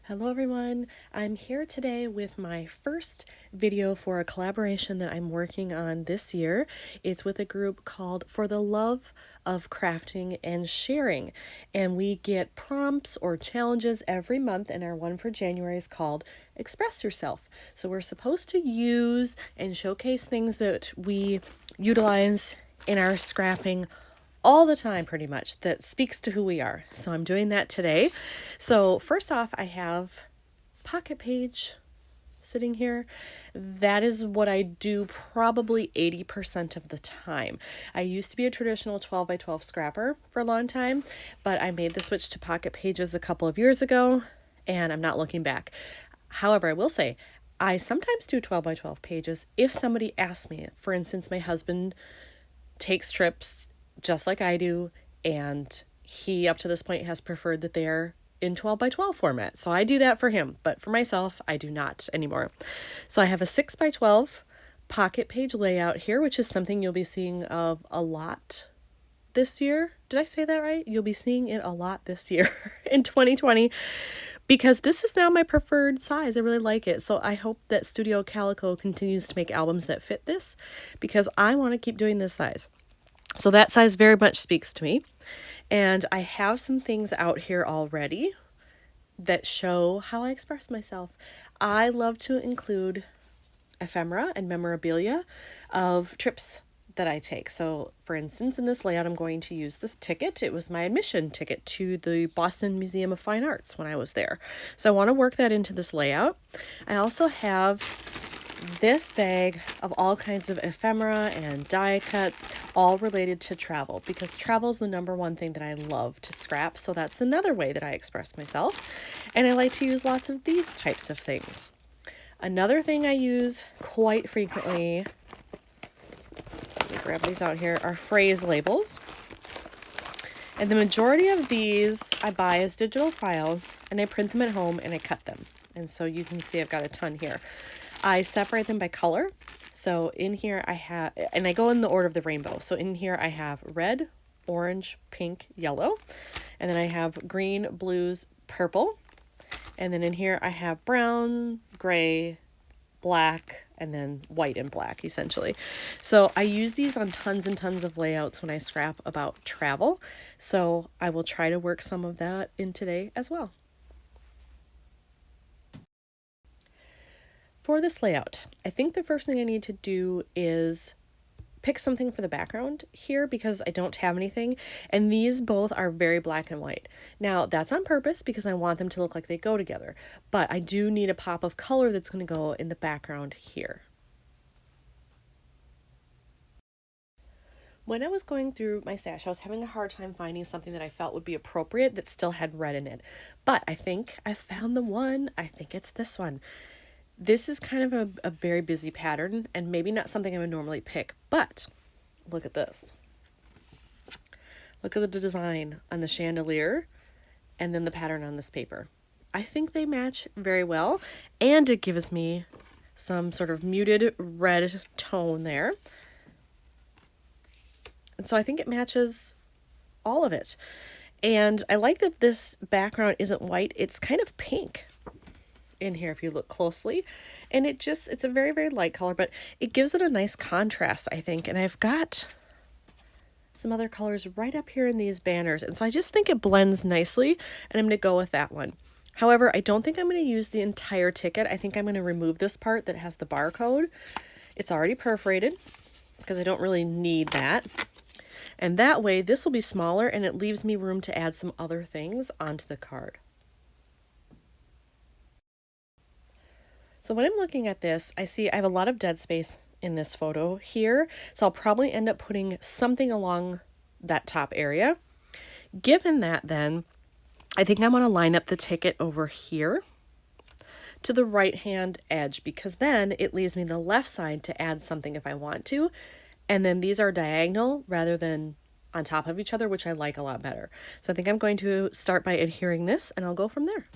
Hello everyone, I'm here today with my first video for a collaboration that I'm working on this year. It's with a group called For the Love of Crafting and Sharing, and we get prompts or challenges every month, and our one for January is called Express Yourself. So we're supposed to use and showcase things that we utilize in our scrapping all the time pretty much that speaks to who we are. So I'm doing that today. So first off, I have pocket page sitting here. That is what I do probably 80% of the time. I used to be a traditional 12 by 12 scrapper for a long time, but I made the switch to pocket pages a couple of years ago and I'm not looking back. However, I will say I sometimes do 12 by 12 pages if somebody asks me. For instance, my husband takes trips just like I do, and he up to this point has preferred that they are in 12 by 12 format. So I do that for him, but for myself, I do not anymore. So I have a 6 by 12 pocket page layout here, which is something you'll be seeing of a lot this year. Did I say that right? You'll be seeing it a lot this year in 2020 because this is now my preferred size. I really like it. So I hope that Studio Calico continues to make albums that fit this because I want to keep doing this size. So that size very much speaks to me. And I have some things out here already that show how I express myself. I love to include ephemera and memorabilia of trips that I take. So for instance, in this layout, I'm going to use this ticket. It was my admission ticket to the Boston Museum of Fine Arts when I was there. So I want to work that into this layout. I also have this bag of all kinds of ephemera and die cuts, all related to travel, because travel is the number one thing that I love to scrap. So that's another way that I express myself. And I like to use lots of these types of things. Another thing I use quite frequently, let me grab these out here, are phrase labels. And the majority of these I buy as digital files and I print them at home and I cut them. And so you can see I've got a ton here. I separate them by color. So in here I have, and I go in the order of the rainbow. So in here I have red, orange, pink, yellow. And then I have green, blues, purple. And then in here I have brown, gray, black, and then white and black essentially. So I use these on tons and tons of layouts when I scrap about travel. So I will try to work some of that in today as well. For this layout, I think the first thing I need to do is pick something for the background here because I don't have anything, and these both are very black and white. Now that's on purpose because I want them to look like they go together, but I do need a pop of color that's going to go in the background here. When I was going through my stash, I was having a hard time finding something that I felt would be appropriate that still had red in it, but I think I found the one. I think it's this one. This is kind of a very busy pattern and maybe not something I would normally pick, but look at this. Look at the design on the chandelier and then the pattern on this paper. I think they match very well, and it gives me some sort of muted red tone there. And so I think it matches all of it. And I like that this background isn't white, it's kind of pink in here if you look closely, and it's a very, very light color, but it gives it a nice contrast, I think. And I've got some other colors right up here in these banners, and so I just think it blends nicely, and I'm going to go with that one. However, I don't think I'm going to use the entire ticket. I think I'm going to remove this part that has the barcode. It's already perforated because I don't really need that, and that way this will be smaller and it leaves me room to add some other things onto the card. So when I'm looking at this, I see I have a lot of dead space in this photo here. So I'll probably end up putting something along that top area. Given that then, I think I want to line up the ticket over here to the right hand edge because then it leaves me the left side to add something if I want to. And then these are diagonal rather than on top of each other, which I like a lot better. So I think I'm going to start by adhering this and I'll go from there.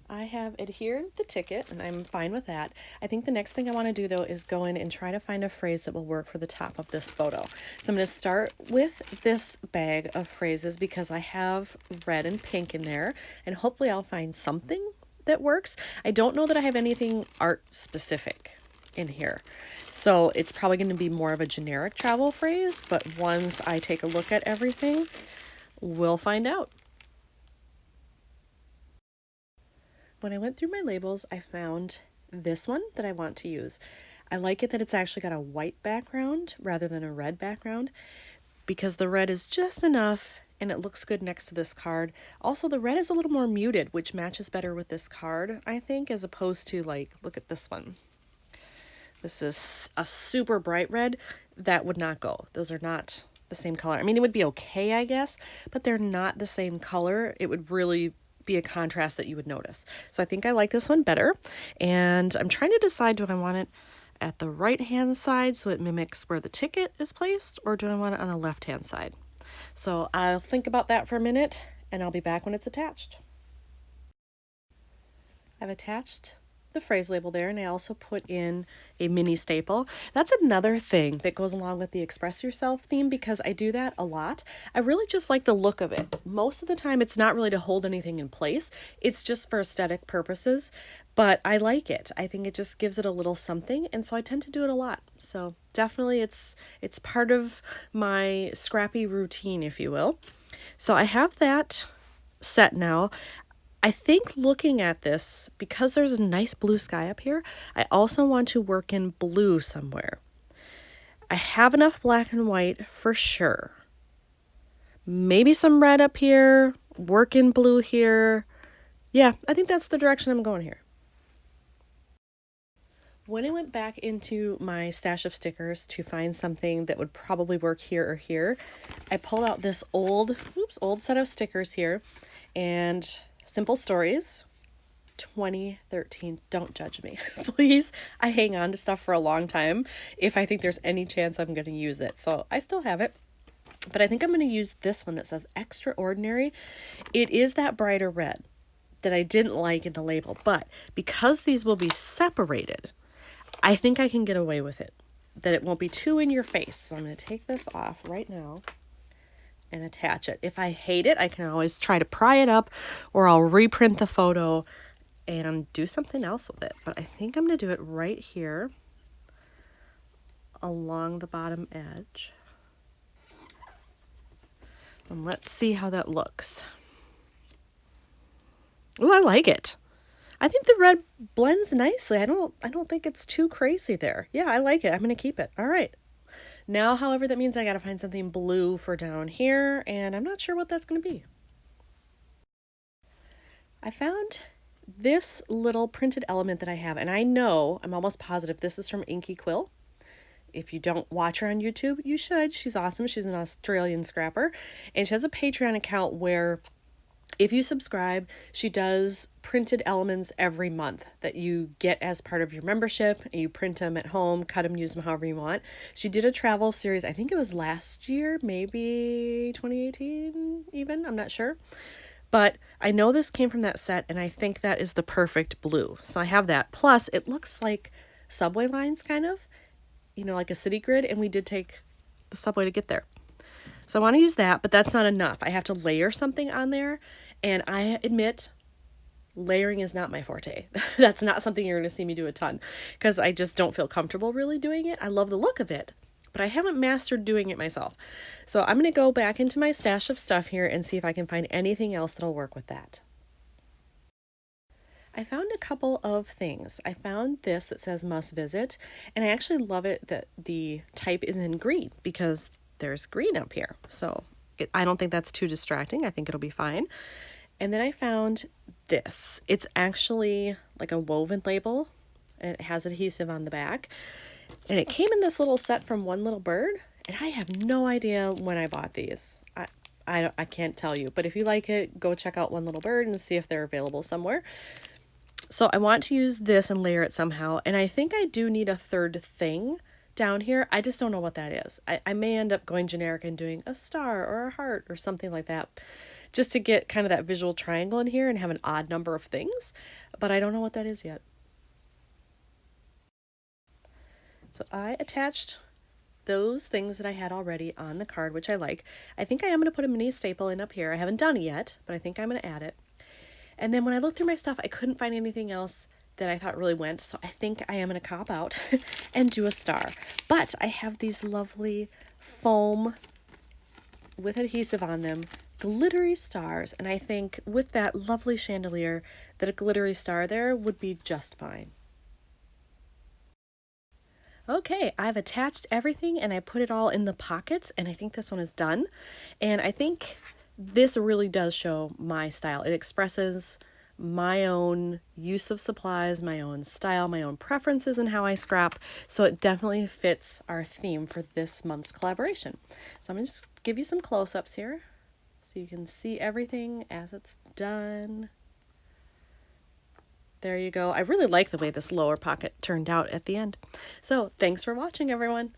I have adhered the ticket and I'm fine with that. I think the next thing I want to do though is go in and try to find a phrase that will work for the top of this photo. So I'm going to start with this bag of phrases because I have red and pink in there, and hopefully I'll find something that works. I don't know that I have anything art specific in here. So it's probably going to be more of a generic travel phrase, but once I take a look at everything, we'll find out. When I went through my labels, I found this one that I want to use. I like it that it's actually got a white background rather than a red background because the red is just enough and it looks good next to this card. Also, the red is a little more muted, which matches better with this card, I think, as opposed to, like, look at this one. This is a super bright red. That would not go. Those are not the same color. I mean, it would be okay, I guess, but they're not the same color. It would really be a contrast that you would notice. So I think I like this one better. And I'm trying to decide, do I want it at the right-hand side so it mimics where the ticket is placed, or do I want it on the left-hand side? So I'll think about that for a minute and I'll be back when it's attached. I've attached the phrase label there, and I also put in a mini staple. That's another thing that goes along with the express yourself theme because I do that a lot. I really just like the look of it. Most of the time it's not really to hold anything in place. It's just for aesthetic purposes, but I like it. I think it just gives it a little something, and so I tend to do it a lot. So definitely it's part of my scrappy routine, if you will. So I have that set now. I think looking at this, because there's a nice blue sky up here, I also want to work in blue somewhere. I have enough black and white for sure. Maybe some red up here, work in blue here. Yeah, I think that's the direction I'm going here. When I went back into my stash of stickers to find something that would probably work here or here, I pulled out this old set of stickers here, and Simple Stories, 2013. Don't judge me, please. I hang on to stuff for a long time if I think there's any chance I'm going to use it. So I still have it, but I think I'm going to use this one that says Extraordinary. It is that brighter red that I didn't like in the label, but because these will be separated, I think I can get away with it, that it won't be too in your face. So I'm going to take this off right now and attach it. If I hate it, I can always try to pry it up, or I'll reprint the photo and do something else with it. But I think I'm going to do it right here along the bottom edge. And let's see how that looks. Oh, I like it. I think the red blends nicely. I don't think it's too crazy there. Yeah, I like it. I'm going to keep it. All right. Now, however, that means I got to find something blue for down here, and I'm not sure what that's going to be. I found this little printed element that I have, and I'm almost positive this is from Inky Quill. If you don't watch her on YouTube, you should. She's awesome. She's an Australian scrapper, and she has a Patreon account where if you subscribe, she does printed elements every month that you get as part of your membership. You print them at home, cut them, use them however you want. She did a travel series, I think it was last year, maybe 2018 even, I'm not sure. But I know this came from that set, and I think that is the perfect blue. So I have that. Plus, it looks like subway lines, kind of, like a city grid, and we did take the subway to get there. So I want to use that, but that's not enough. I have to layer something on there, and I admit layering is not my forte. That's not something you're going to see me do a ton because I just don't feel comfortable really doing it. I love the look of it, but I haven't mastered doing it myself. So I'm going to go back into my stash of stuff here and see if I can find anything else that'll work with that. I found a couple of things. I found this that says must visit, and I actually love it that the type is in green because there's green up here. So I don't think that's too distracting. I think it'll be fine. And then I found this. It's actually like a woven label, and it has adhesive on the back. And it came in this little set from One Little Bird, and I have no idea when I bought these. I can't tell you, but if you like it, go check out One Little Bird and see if they're available somewhere. So I want to use this and layer it somehow, and I think I do need a third thing down here. I just don't know what that is. I may end up going generic and doing a star or a heart or something like that, just to get kind of that visual triangle in here and have an odd number of things, but I don't know what that is yet. So I attached those things that I had already on the card, which I like. I think I am going to put a mini staple in up here. I haven't done it yet, but I think I'm going to add it. And then when I looked through my stuff, I couldn't find anything else that I thought really went, so I think I am going to cop out and do a star. But I have these lovely foam with adhesive on them, glittery stars, and I think with that lovely chandelier that a glittery star there would be just fine. Okay, I've attached everything and I put it all in the pockets, and I think this one is done. And I think this really does show my style. It expresses my own use of supplies, my own style, my own preferences and how I scrap. So it definitely fits our theme for this month's collaboration. So I'm going to just give you some close-ups here so you can see everything as it's done. There you go. I really like the way this lower pocket turned out at the end. So thanks for watching, everyone.